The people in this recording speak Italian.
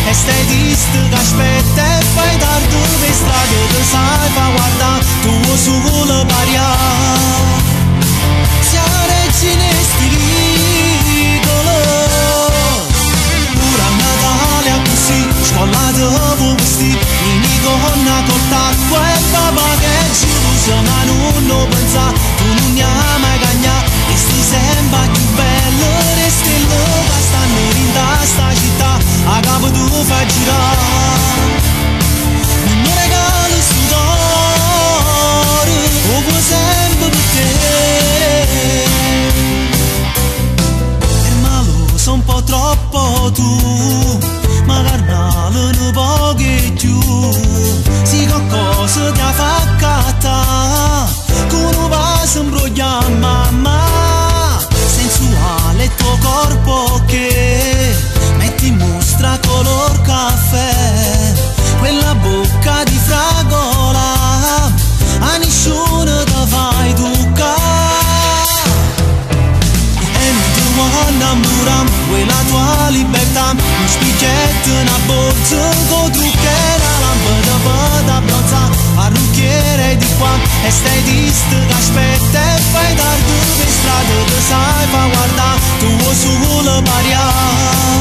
e stai triste che aspetta e fai tardi per strada che sai fa guardare tuo solo paria. Sia regine stiricolo pure a Natale così scollate voi vestiti mini gonna col tacco e papà che ci usa ma non pensa tu non ne hai mai cagnato e sti sembra più bello le stelle che stanno in sta città a capo tu fai girare un regalo sudore come sempre per te e malo sono un po' troppo tu ma carnale un pochettino si qualcosa ti ha fatto con un vaso imbroglia mamma sensuale il tuo corpo che metti in mostra color caffè quella bocca di fragola a nessuno te fai toccare e non ti vuoi innamorare quella tua libertà un spicchietto una borsa con trucchera lampada per abbronzare parrucchiere di qua e stai triste che aspetta e fai tardi per strada che sai fa guardare tuo solo paria.